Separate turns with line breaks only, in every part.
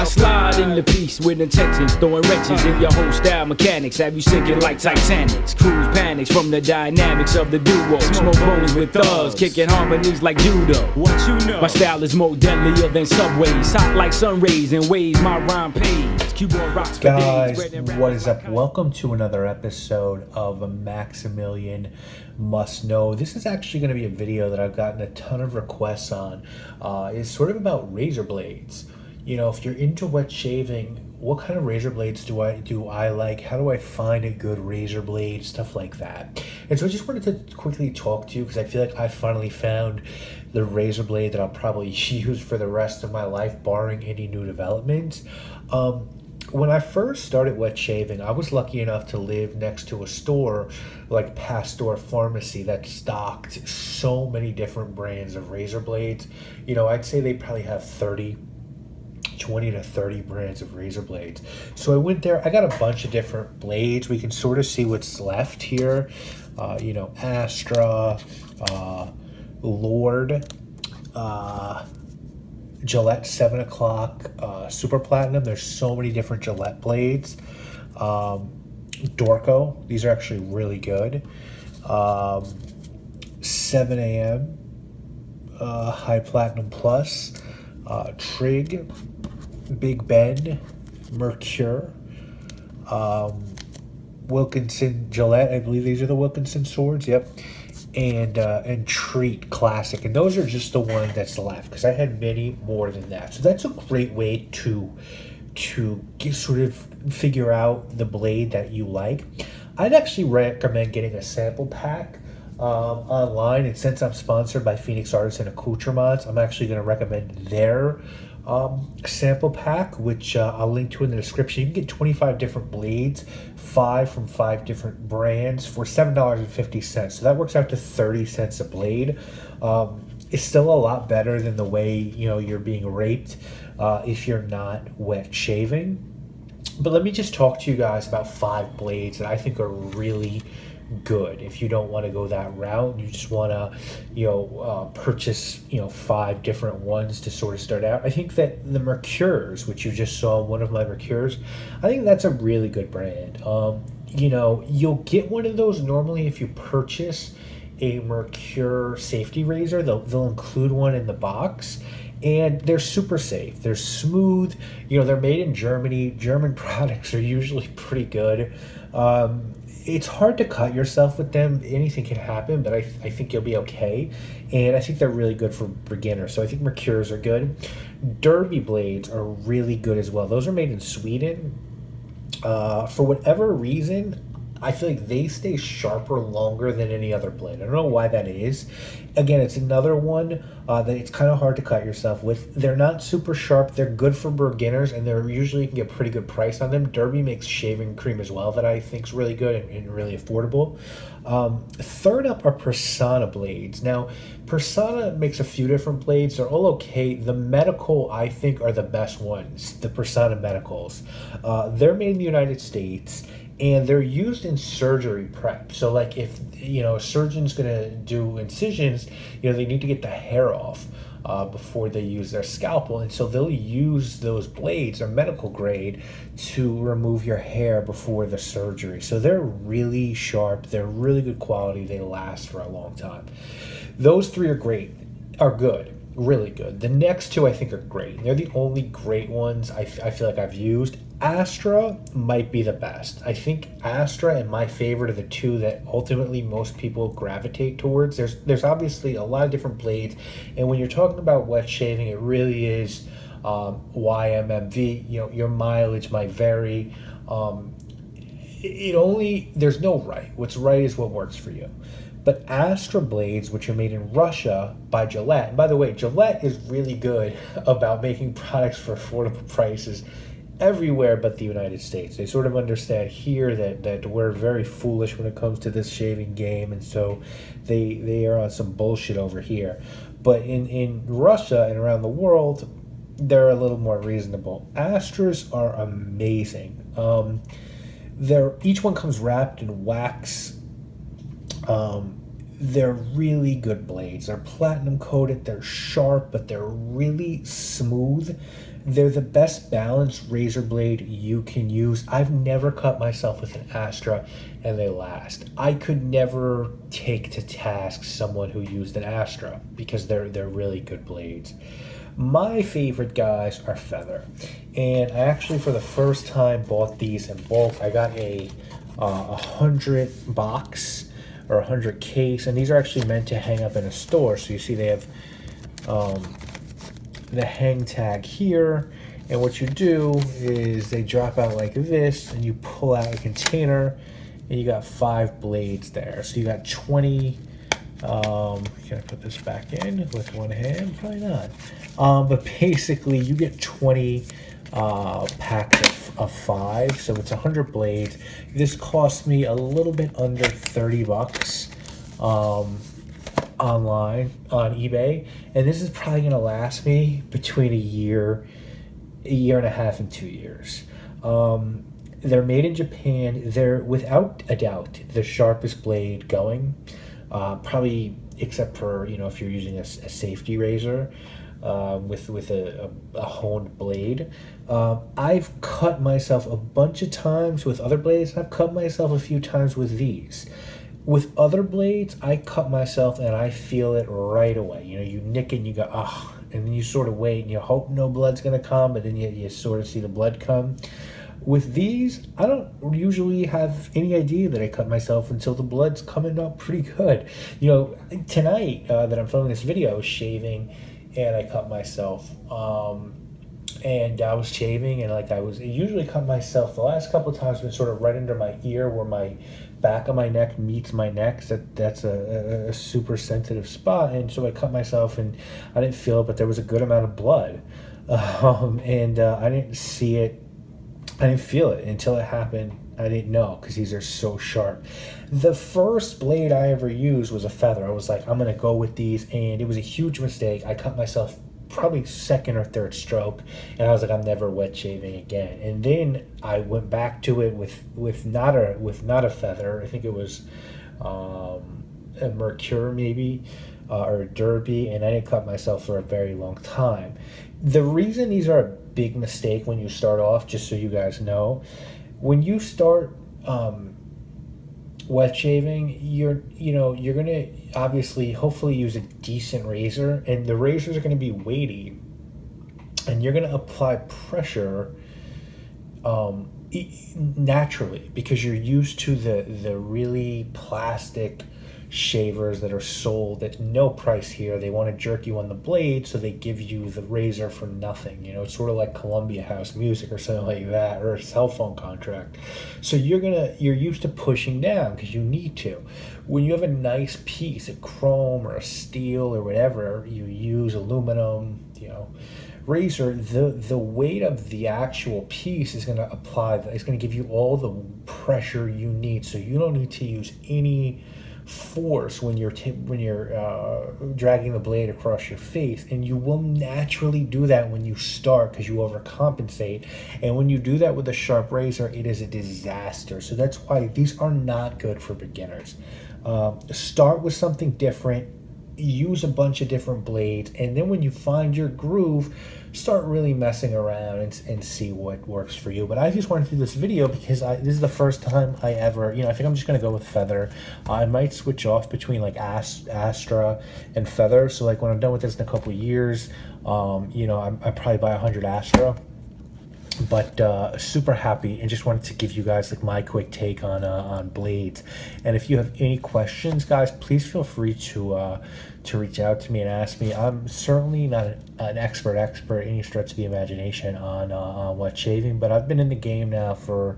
slide in the piece with intentions, throwing wrenches in your whole style mechanics, have you sinking like Titanics. Cruise panics from the dynamics of the duo. Smoke bones with thugs, kicking harmonies like judo.
What you know?
My style is more deadlier than subways, hot like sun rays and waves my rhyme pays. Keyboard rocks for
Guys,
days.
what is up? Welcome to another episode of Maximilian Must Know. This is actually going to be a video that I've gotten a ton of requests on. It's sort of about razor blades. You know, if you're into wet shaving, what kind of razor blades do I like? How do I find a good razor blade? Stuff like that. And so I just wanted to quickly talk to you because I feel like I finally found the razor blade that I'll probably use for the rest of my life, barring any new developments. When I first started wet shaving, I was lucky enough to live next to a store like Pasteur Pharmacy that stocked so many different brands of razor blades. You know, I'd say they probably have 20 to 30 brands of razor blades. So I went there, I got a bunch of different blades. We can sort of see what's left here. You know, Astra, Lord, Gillette 7 o'clock, Super Platinum. There's so many different Gillette blades. Dorco, these are actually really good. 7 a.m. High Platinum Plus, Trig, Big Ben, Mercure, Wilkinson Gillette. I believe these are the Wilkinson swords. Yep. And Treat Classic, and those are just the one that's left because I had many more than that. So that's a great way to sort of figure out the blade that you like. I'd actually recommend getting a sample pack online, and since I'm sponsored by Phoenix Artisan Accoutrements, I'm actually going to recommend their sample pack, which I'll link to in the description. You can get 25 different blades, 5 from 5 different brands for $7.50. So that works out to 30 cents a blade. It's still a lot better than the way, you know, you're being raped if you're not wet shaving. But let me just talk to you guys about 5 blades that I think are really good. If you don't want to go that route, you just want to, you know, purchase, you know, 5 different ones to sort of start out. I think that the Mercures, which you just saw one of my Mercures, I think that's a really good brand. You know, you'll get one of those normally if you purchase a Mercure safety razor. They'll include one in the box. And they're super safe. They're smooth. You know, they're made in Germany. German products are usually pretty good. It's hard to cut yourself with them. Anything can happen, but I think you'll be okay. And I think they're really good for beginners. So I think Mercures are good. Derby blades are really good as well. Those are made in Sweden. For whatever reason, I feel like they stay sharper longer than any other blade. I don't know why that is. Again, it's another one that it's kind of hard to cut yourself with. They're not super sharp. They're good for beginners, and they're usually you can get a pretty good price on them. Derby makes shaving cream as well that I think is really good and really affordable. Third up are Persona blades. Now, Persona makes a few different blades. They're all okay. The medical, I think, are the best ones, the Persona medicals. They're made in the United States, and they're used in surgery prep. So like if, you know, a surgeon's gonna do incisions, you know, they need to get the hair off before they use their scalpel. And so they'll use those blades, or medical grade, to remove your hair before the surgery. So they're really sharp. They're really good quality. They last for a long time. Those 3 are good. Really good. The next 2 I think are great. They're the only great ones I feel like I've used. Astra might be the best. I think Astra and my favorite are the 2 that ultimately most people gravitate towards. There's obviously a lot of different blades, and when you're talking about wet shaving, it really is YMMV. You know, your mileage might vary. There's no right. What's right is what works for you. But Astra blades, which are made in Russia by Gillette, and by the way, Gillette is really good about making products for affordable prices everywhere but the United States. They sort of understand here that we're very foolish when it comes to this shaving game, and so they are on some bullshit over here. But in Russia and around the world, they're a little more reasonable. Astras are amazing. Each one comes wrapped in wax. They're really good blades. They're platinum coated. They're sharp, but they're really smooth. They're the best balanced razor blade you can use. I've never cut myself with an Astra and they last. I could never take to task someone who used an Astra because they're really good blades. My favorite guys are Feather, and I actually for the first time bought these in bulk. I got a 100 box or 100 case, and these are actually meant to hang up in a store. So you see they have the hang tag here, and what you do is they drop out like this, and you pull out a container, and you got 5 blades there. So you got 20. Can I put this back in with one hand? Probably not. But basically, you get 20 packs of 5, so it's 100 blades. This cost me a little bit under 30 bucks online on eBay, and this is probably going to last me between a year and a half, and 2 years. They're made in Japan. They're without a doubt the sharpest blade going, probably except for if you're using a safety razor with a honed blade. I've cut myself a bunch of times with other blades, and I've cut myself a few times with these. With other blades, I cut myself and I feel it right away. You nick it and you go, oh, and then you sort of wait and you hope no blood's going to come, but then you sort of see the blood come. With these, I don't usually have any idea that I cut myself until the blood's coming up pretty good. Tonight that I'm filming this video, I was shaving and I cut myself. And I was shaving and I usually cut myself the last couple of times been sort of right under my ear where my back of my neck meets my neck. So that's a super sensitive spot, and so I cut myself and I didn't feel it, but there was a good amount of blood, and I didn't see it. I didn't feel it until it happened. I didn't know because these are so sharp. The first blade I ever used was a Feather. I was like, I'm going to go with these, and it was a huge mistake. I cut myself probably second or third stroke, and I was like, I'm never wet shaving again. And then I went back to it with not a Feather. I think it was a Mercure maybe, or a Derby, and I didn't cut myself for a very long time. The reason these are a big mistake when you start off, just so you guys know, when you start wet shaving, you're gonna obviously hopefully use a decent razor, and the razors are gonna be weighty, and you're gonna apply pressure naturally because you're used to the really plastic shavers that are sold at no price here. They want to jerk you on the blade, so they give you the razor for nothing. It's sort of like Columbia House Music or something like that, or a cell phone contract. So you're used to pushing down because you need to. When you have a nice piece of chrome or a steel or whatever, you use aluminum, razor, the weight of the actual piece is going to it's going to give you all the pressure you need, so you don't need to use any force when you're dragging the blade across your face, and you will naturally do that when you start because you overcompensate. And when you do that with a sharp razor, it is a disaster. So that's why these are not good for beginners. Start with something different, use a bunch of different blades, and then when you find your groove, start really messing around and see what works for you. But I just wanted to do this video because this is the first time I ever, I think I'm just going to go with Feather. I might switch off between Astra and Feather. So when I'm done with this in a couple of years, I probably buy 100 Astra. But super happy, and just wanted to give you guys my quick take on blades. And if you have any questions, guys, please feel free to reach out to me and ask me. I'm certainly not an expert any stretch of the imagination on wet shaving, but I've been in the game now for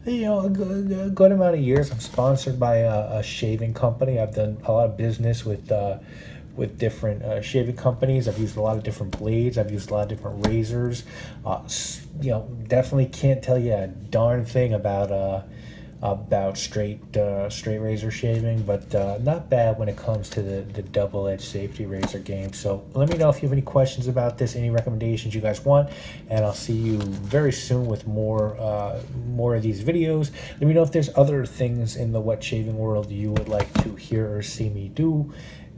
a good amount of years. I'm sponsored by a shaving company. I've done a lot of business with different shaving companies. I've used a lot of different blades. I've used a lot of different razors. Definitely can't tell you a darn thing about straight razor shaving, but not bad when it comes to the double-edged safety razor game. So let me know if you have any questions about this, any recommendations you guys want, and I'll see you very soon with more of these videos. Let me know if there's other things in the wet shaving world you would like to hear or see me do.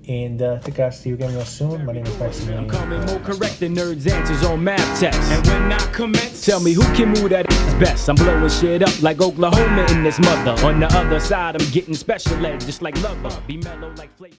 And I think I'll see you again real soon. My name is Maximilian.
I'm coming more correct than nerds' answers on math tests. And when I commence, tell me who can move that best. I'm blowing shit up like Oklahoma in this mother. On the other side, I'm getting special ed just like Lover. Be mellow like flavor.